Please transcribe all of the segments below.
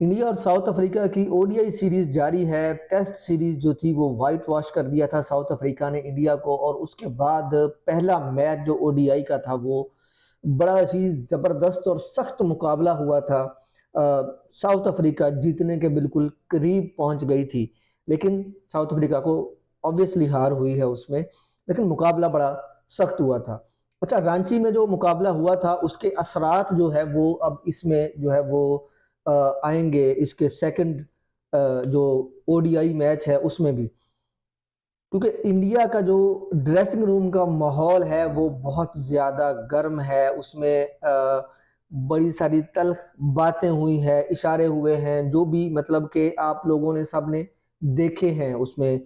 India और south Africa की ODI series जारी है। टेस्ट सीरीज जो थी वो व्हाइट वॉश कर दिया था साउथ अफ्रीका ने इंडिया को, और उसके बाद पहला मैच जो ओडीआई का था वो बड़ा ही जबरदस्त और सख्त मुकाबला हुआ था। साउथ अफ्रीका जीतने के बिल्कुल करीब पहुंच गई थी, लेकिन साउथ अफ्रीका को ऑब्वियसली हार हुई है उसमें, लेकिन मुकाबला बड़ा सख्त हुआ था। अच्छा, रांची में जो मुकाबला हुआ था उसके असरात जो है वो अब इसमें जो है वो आएंगे इसके सेकंड जो ओडीआई मैच है उसमें भी, क्योंकि इंडिया का जो ड्रेसिंग रूम का माहौल है वो बहुत ज़्यादा गर्म है। उसमें बड़ी सारी तल्ख बातें हुई हैं, इशारे हुए हैं, जो भी मतलब कि आप लोगों ने सबने देखे हैं उसमें।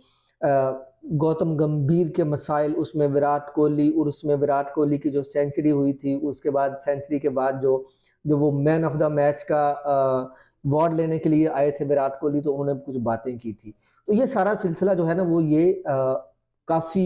गौतम गंभीर के मसाइल, उसमें विराट कोहली, और उसमें विराट कोहली की जो सेंचुरी हुई थी, उसके बाद सेंचुरी के बाद जो जो वो मैन ऑफ द मैच का अवार्ड लेने के लिए आए थे विराट कोहली, तो उन्होंने कुछ बातें की थी। तो ये सारा सिलसिला जो है ना वो ये काफ़ी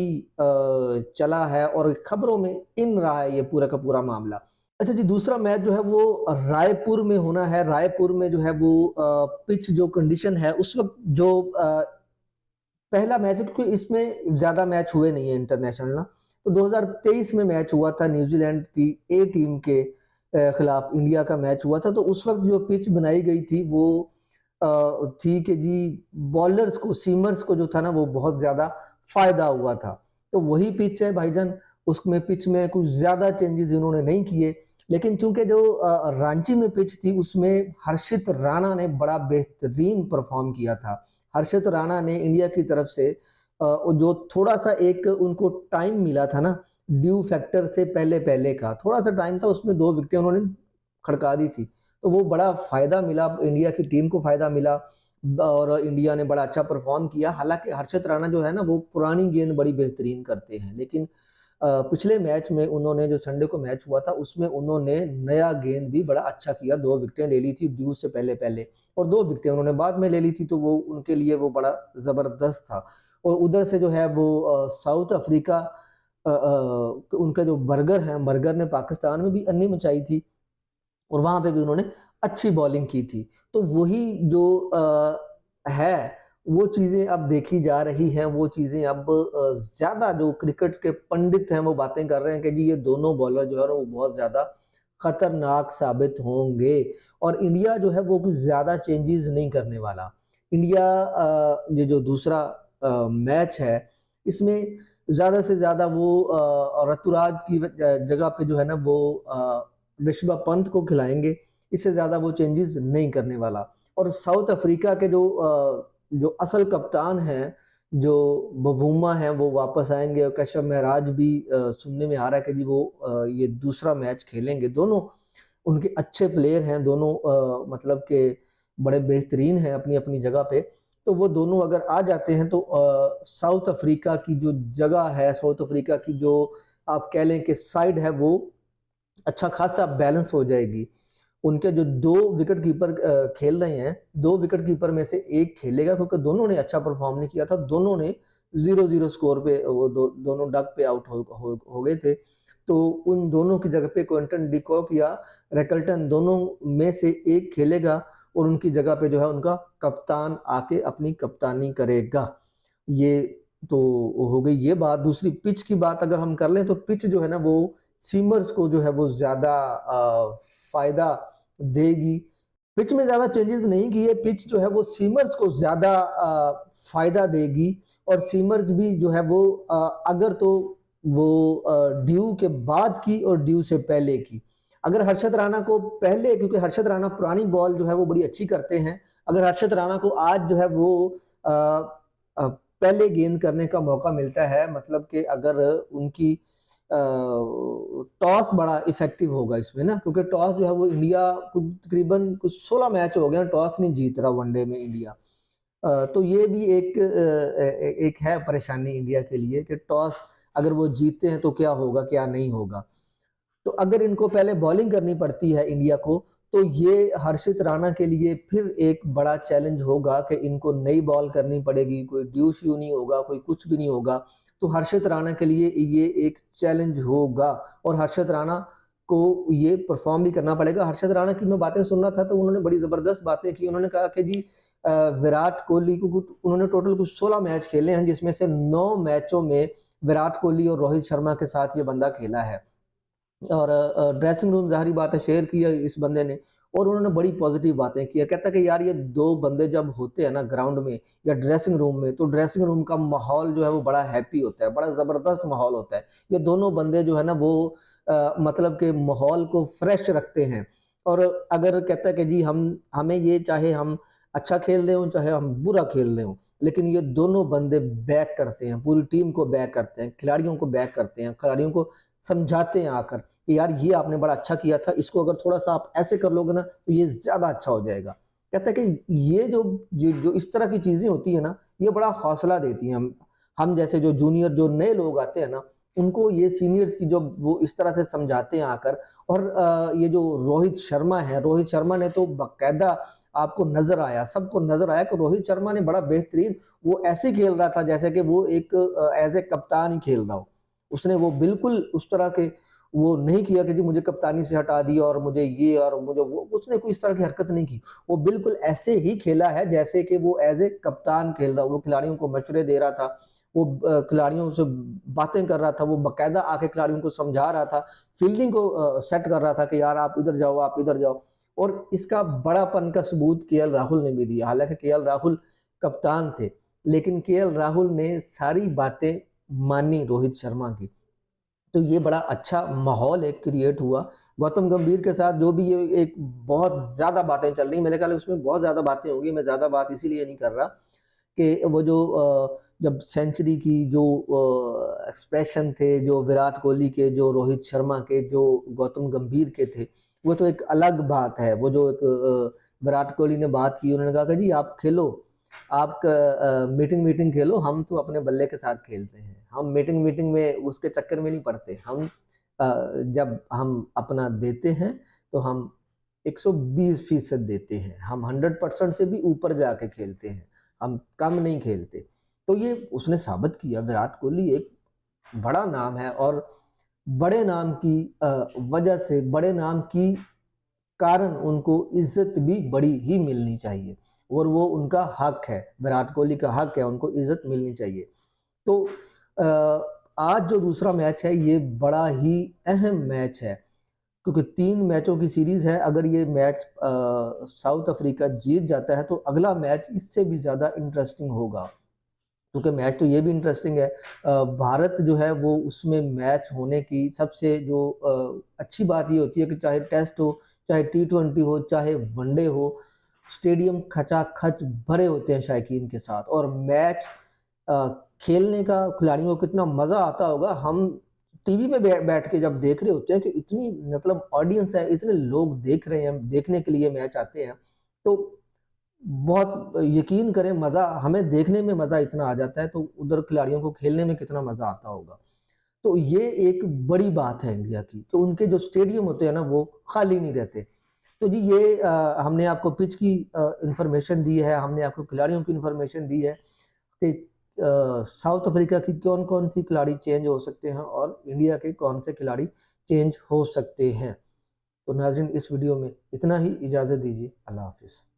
चला है और खबरों में इन रहा है ये पूरा का पूरा मामला। अच्छा जी, दूसरा मैच जो है वो रायपुर में होना है। रायपुर में जो है वो पिच जो कंडीशन है उस वक़्त जो पहला मैच है, क्योंकि इसमें ज़्यादा मैच हुए नहीं है इंटरनेशनल ना। तो 2023 में मैच हुआ था, न्यूजीलैंड की ए टीम के खिलाफ इंडिया का मैच हुआ था। तो उस वक़्त जो पिच बनाई गई थी वो थी कि जी बॉलर्स को, सीमर्स को जो था ना वो बहुत ज़्यादा फ़ायदा हुआ था। तो वही पिच है भाईजान, उसमें पिच में कुछ ज़्यादा चेंजेज़ इन्होंने नहीं किए। लेकिन चूँकि जो रांची में पिच थी उसमें हर्षित राणा ने बड़ा बेहतरीन परफ़ॉर्म किया था। हर्षित राणा ने इंडिया की तरफ से जो थोड़ा-सा एक उनको टाइम मिला था ना, ड्यू फैक्टर से पहले-पहले का थोड़ा-सा टाइम था, उसमें 2 विकेटें उन्होंने खड़का दी थी। तो वो बड़ा फ़ायदा मिला, इंडिया की टीम को फ़ायदा मिला और इंडिया ने बड़ा अच्छा परफ़ॉर्म किया। हालाँकि हर्षित राणा जो है ना वो पुरानी गेंद बड़ी बेहतरीन करते हैं, लेकिन पिछले मैच में उन्होंने, जो संडे को मैच हुआ था उसमें उन्होंने नया गेंद भी बड़ा अच्छा किया, 2 विकेटें ले ली थी ड्यू से पहले-पहले, और 2 विकेटें उन्होंने बाद में ले ली थी, तो वो उनके लिए वो बड़ा ज़बरदस्त था। और उधर से जो है वो साउथ अफ्रीका, उनका जो बर्गर है, बर्गर ने पाकिस्तान में भी अन्नी मचाई थी और वहाँ पे भी उन्होंने अच्छी बॉलिंग की थी। तो वही जो है, वो चीज़ें अब देखी जा रही हैं, वो चीज़ें अब ज़्यादा जो क्रिकेट के पंडित हैं वो बातें कर रहे हैं कि जी ये दोनों बॉलर जो है ना वो बहुत ज़्यादा खतरनाक साबित होंगे, और इंडिया जो है वो कुछ ज़्यादा चेंजेज़ नहीं करने वाला। इंडिया ये जो दूसरा मैच है इसमें ज़्यादा से ज़्यादा वो ऋतुराज की जगह पे जो है ना वो ऋषभ पंत को खिलाएँगे, इससे ज़्यादा वो चेंजेज़ नहीं करने वाला। और साउथ अफ्रीका के जो जो असल कप्तान हैं, जो बवुमा हैं, वो वापस आएँगे, और कश्यप महराज भी सुनने में आ रहा है कि जी वो ये दूसरा मैच खेलेंगे। दोनों उनके अच्छे प्लेयर हैं, दोनों मतलब के बड़े बेहतरीन हैं अपनी-अपनी जगह पे। तो वो दोनों अगर आ जाते हैं तो साउथ अफ्रीका की जो जगह है, साउथ अफ्रीका की जो आप कह लें कि साइड है, वो अच्छा खासा बैलेंस हो जाएगी। उनके जो 2 विकेट कीपर खेल रहे हैं, 2 विकेट कीपर में से 1 खेलेगा, क्योंकि दोनों ने अच्छा परफ़ॉर्म नहीं किया था। दोनों ने 0-0 स्कोर पे वो दोनों डक पे आउट हो गए थे। तो उन दोनों की जगह पे क्विंटन डी कॉक या रैकल्टन, दोनों में से 1 खेलेगा, और उनकी जगह पे जो है उनका कप्तान आके अपनी कप्तानी करेगा। ये तो हो गई ये बात। दूसरी पिच की बात अगर हम कर लें तो पिच जो है ना वो सीमर्स को जो है वो ज़्यादा फ़ायदा देगी। पिच में ज़्यादा चेंजेज़ नहीं किए, पिच जो है वो सीमर्स को ज़्यादा फ़ायदा देगी, और सीमर्स भी जो है वो अगर तो वो ड्यू के बाद की और ड्यू से पहले की। अगर हर्षद राणा को पहले, क्योंकि हर्षद राणा पुरानी बॉल जो है वो बड़ी अच्छी करते हैं, अगर हर्षद राणा को आज जो है वो अ पहले गेंद करने का मौका मिलता है, मतलब कि अगर उनकी टॉस बड़ा इफ़ेक्टिव होगा इसमें ना, क्योंकि टॉस जो है वो इंडिया कुछ तकरीबन कुछ 16 मैच हो गए हैं, टॉस नहीं जीत रहा वनडे में इंडिया। तो ये भी एक है परेशानी इंडिया के लिए कि टॉस अगर वो जीतते हैं तो क्या होगा, क्या नहीं होगा। तो अगर इनको पहले बॉलिंग करनी पड़ती है इंडिया को, तो ये हर्षित राणा के लिए फिर एक बड़ा चैलेंज होगा कि इनको नई बॉल करनी पड़ेगी, कोई ड्यू-श्यू नहीं होगा, कोई कुछ भी नहीं होगा। तो हर्षित राणा के लिए ये एक चैलेंज होगा, और हर्षित राणा को ये परफॉर्म भी करना पड़ेगा। हर्षद राणा की मैं बातें सुन रहा था तो उन्होंने बड़ी ज़बरदस्त बातें की। उन्होंने कहा कि जी विराट कोहली को कुछ उन्होंने टोटल कुछ 16 मैच खेले हैं, जिसमें से 9 मैचों में विराट कोहली और रोहित शर्मा के साथ ये बंदा खेला है। और ड्रेसिंग रूम ज़ाहिर बात है शेयर किया इस बंदे ने, और उन्होंने बड़ी पॉजिटिव बातें की है। कहता है कि यार ये 2 बंदे जब होते हैं ना ग्राउंड में या ड्रेसिंग रूम में, तो ड्रेसिंग रूम का माहौल जो है वो बड़ा हैप्पी होता है, बड़ा ज़बरदस्त माहौल होता है। ये दोनों बंदे जो है ना वो मतलब के माहौल को फ्रेश रखते हैं। और अगर कहता है कि जी हमें ये चाहे हम अच्छा खेल रहे हों, चाहे हम बुरा खेल रहे हों, लेकिन ये दोनों बंदे बैक करते हैं, पूरी टीम को बैक करते हैं, खिलाड़ियों को बैक करते हैं, खिलाड़ियों को समझाते हैं आकर कि यार ये आपने बड़ा अच्छा किया था, इसको अगर थोड़ा-सा आप ऐसे कर लोगे ना तो ये ज़्यादा अच्छा हो जाएगा। कहता है कि ये जो इस तरह की चीज़ें होती है ना, ये बड़ा हौसला देती हैं हम जैसे जो जूनियर जो नए लोग आते हैं ना, उनको ये सीनियर्स की जो वो इस तरह से समझाते हैं आकर। और ये जो रोहित शर्मा है, रोहित शर्मा ने तो बाकायदा आपको नज़र आया, सबको नज़र आया कि रोहित शर्मा ने बड़ा बेहतरीन वो ऐसे खेल रहा था जैसे कि वो एक एज़ ए कप्तान ही खेल रहा हो। उसने वो बिल्कुल उस तरह के वो नहीं किया कि जी मुझे कप्तानी से हटा दिया और मुझे ये और मुझे वो, उसने कोई इस तरह की हरकत नहीं की। वो बिल्कुल ऐसे ही खेला है जैसे कि वो एज़ ए कप्तान खेल रहा, वो खिलाड़ियों को मशवरे दे रहा था, वो खिलाड़ियों से बातें कर रहा था, वो बाकायदा आके खिलाड़ियों को समझा रहा था, फील्डिंग को सेट कर रहा था कि यार आप इधर जाओ, आप इधर जाओ। और इसका बड़ापन का सबूत केएल राहुल ने भी दिया। हालाँकि केएल राहुल कप्तान थे, लेकिन केएल राहुल ने सारी बातें मानी रोहित शर्मा की। तो ये बड़ा अच्छा माहौल एक क्रिएट हुआ। गौतम गंभीर के साथ जो भी ये एक बहुत ज़्यादा बातें चल रही हैं, मेरे ख्याल है उसमें बहुत ज़्यादा बातें होंगी, मैं ज़्यादा बात इसीलिए नहीं कर रहा कि वो जो जब सेंचुरी की जो एक्सप्रेशन थे, जो विराट कोहली के, जो रोहित शर्मा के, जो गौतम गंभीर के थे, वो तो एक अलग बात है। वो जो एक विराट कोहली ने बात की, उन्होंने कहा कि जी आप खेलो, आप मीटिंग खेलो, हम तो अपने बल्ले के साथ खेलते हैं। हम मीटिंग में उसके चक्कर में नहीं पड़ते। हम जब हम अपना देते हैं, तो हम 120% देते हैं। हम 100% से भी ऊपर जाके खेलते हैं। हम कम नहीं खेलते। तो ये उसने साबित किया। विराट कोहली एक बड़ा नाम है और बड़े नाम की वजह से, बड़े नाम की कारण उनको इज़्ज़त भी बड़ी ही मिलनी चाहिए और वो उनका हक है। विराट कोहली का हक है, उनको इज़्ज़त मिलनी चाहिए। तो आज जो दूसरा मैच है ये बड़ा ही अहम मैच है, क्योंकि 3 मैचों की सीरीज़ है। अगर ये मैच साउथ अफ्रीका जीत जाता है तो अगला मैच इससे भी ज़्यादा इंटरेस्टिंग होगा। क्योंकि मैच तो ये भी इंटरेस्टिंग है। भारत जो है वो उसमें मैच होने की सबसे जो अच्छी बात ये होती है कि चाहे टेस्ट हो, चाहे टी20 हो, चाहे वनडे हो, स्टेडियम खचाखच भरे होते हैं शायकीन के साथ। और मैच अ, खेलने का खिलाड़ियों को कितना मज़ा आता होगा। हम टीवी पे बैठ के जब देख रहे होते हैं कि इतनी मतलब ऑडियंस है, इतने लोग देख रहे हैं, देखने के लिए मैच आते हैं, तो बहुत यकीन करें मज़ा हमें देखने में मज़ा इतना आ जाता है, तो उधर खिलाड़ियों को खेलने में कितना मज़ा आता होगा। तो ये एक बड़ी बात है इंडिया की, तो उनके जो स्टेडियम होते हैं ना वो खाली नहीं रहते। तो जी ये हमने आपको पिच की इन्फॉर्मेशन दी है, हमने आपको खिलाड़ियों की इन्फॉर्मेशन दी है कि साउथ अफ्रीका की कौन-कौन सी खिलाड़ी चेंज हो सकते हैं और इंडिया के कौन से खिलाड़ी चेंज हो सकते हैं। तो नाज़रीन इस वीडियो में इतना ही, इजाज़त दीजिए। अल्लाह हाफ़िज़।